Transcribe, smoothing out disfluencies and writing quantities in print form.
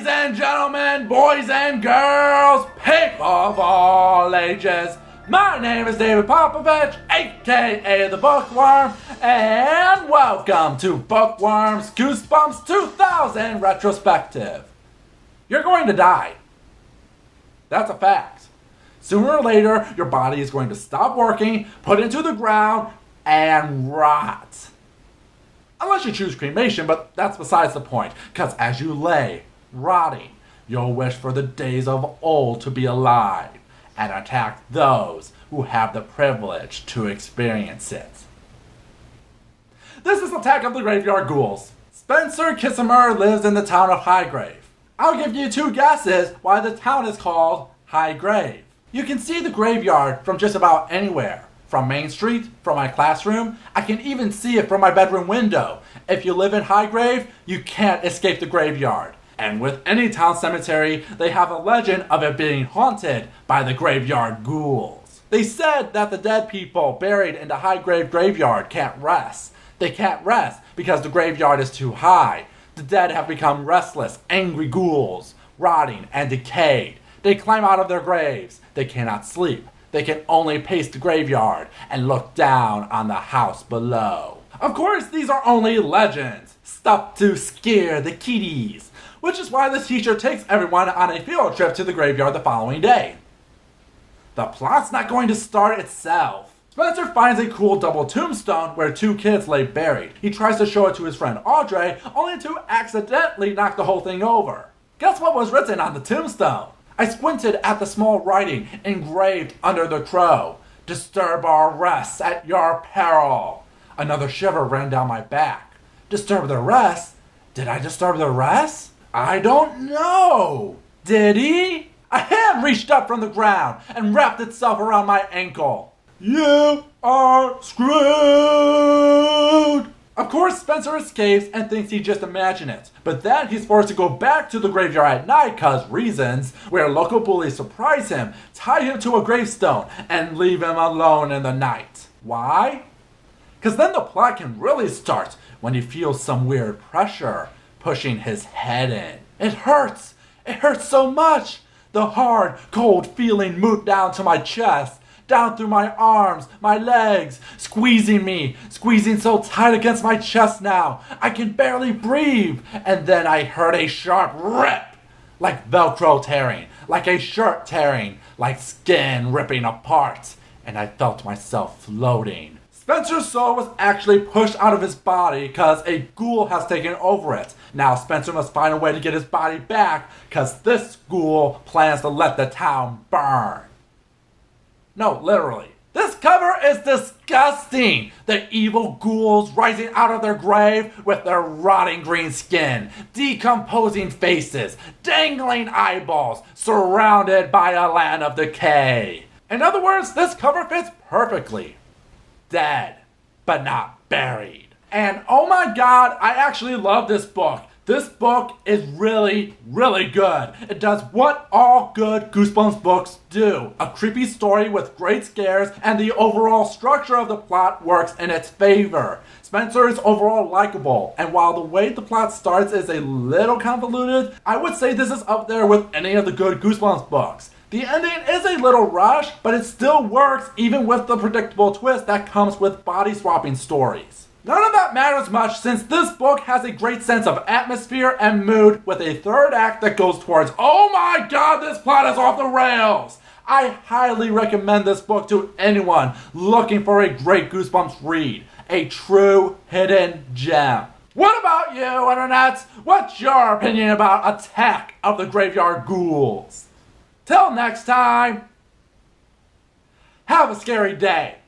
Ladies and gentlemen, boys and girls, people of all ages, my name is David Popovich, aka the Bookworm, and welcome to Bookworms Goosebumps 2000 Retrospective. You're going to die. That's a fact. Sooner or later, your body is going to stop working, put into the ground, and rot. Unless you choose cremation, but that's besides the point, because as you lay, rotting, you'll wish for the days of old to be alive, and attack those who have the privilege to experience it. This is Attack of the Graveyard Ghouls. Spencer Kissimer lives in the town of Highgrave. I'll give you two guesses why the town is called Highgrave. You can see the graveyard from just about anywhere. From Main Street, from my classroom, I can even see it from my bedroom window. If you live in Highgrave, you can't escape the graveyard. And with any town cemetery, they have a legend of it being haunted by the Graveyard Ghouls. They said that the dead people buried in the Highgrave graveyard can't rest. They can't rest because the graveyard is too high. The dead have become restless, angry ghouls, rotting and decayed. They climb out of their graves. They cannot sleep. They can only pace the graveyard and look down on the house below. Of course, these are only legends, stuff to scare the kiddies, which is why the teacher takes everyone on a field trip to the graveyard the following day. The plot's not going to start itself. Spencer finds a cool double tombstone where two kids lay buried. He tries to show it to his friend Audrey, only to accidentally knock the whole thing over. Guess what was written on the tombstone? I squinted at the small writing engraved under the crow. Disturb our rest at your peril. Another shiver ran down my back. Disturb the rest? Did I disturb the rest? I don't know. Did he? A hand reached up from the ground and wrapped itself around my ankle. You are screwed! Of course, Spencer escapes and thinks he just imagined it. But then he's forced to go back to the graveyard at night cause reasons, where local bullies surprise him, tie him to a gravestone, and leave him alone in the night. Why? Cause then the plot can really start when he feels some weird pressure pushing his head in. It hurts! It hurts so much! The hard, cold feeling moved down to my chest, down through my arms, my legs, squeezing me, squeezing so tight against my chest now, I can barely breathe. And then I heard a sharp rip, like Velcro tearing, like a shirt tearing, like skin ripping apart, and I felt myself floating. Spencer's soul was actually pushed out of his body because a ghoul has taken over it. Now Spencer must find a way to get his body back because this ghoul plans to let the town burn. No, literally. This cover is disgusting! The evil ghouls rising out of their grave with their rotting green skin, decomposing faces, dangling eyeballs, surrounded by a land of decay. In other words, this cover fits perfectly. Dead, but not buried. And oh my god, I actually love this book. This book is really, really good. It does what all good Goosebumps books do. A creepy story with great scares, and the overall structure of the plot works in its favor. Spencer is overall likable, and while the way the plot starts is a little convoluted, I would say this is up there with any of the good Goosebumps books. The ending is a little rushed, but it still works even with the predictable twist that comes with body swapping stories. None of that matters much since this book has a great sense of atmosphere and mood with a third act that goes towards, oh my god, this plot is off the rails! I highly recommend this book to anyone looking for a great Goosebumps read. A true hidden gem. What about you, Internet? What's your opinion about Attack of the Graveyard Ghouls? Till next time, have a scary day.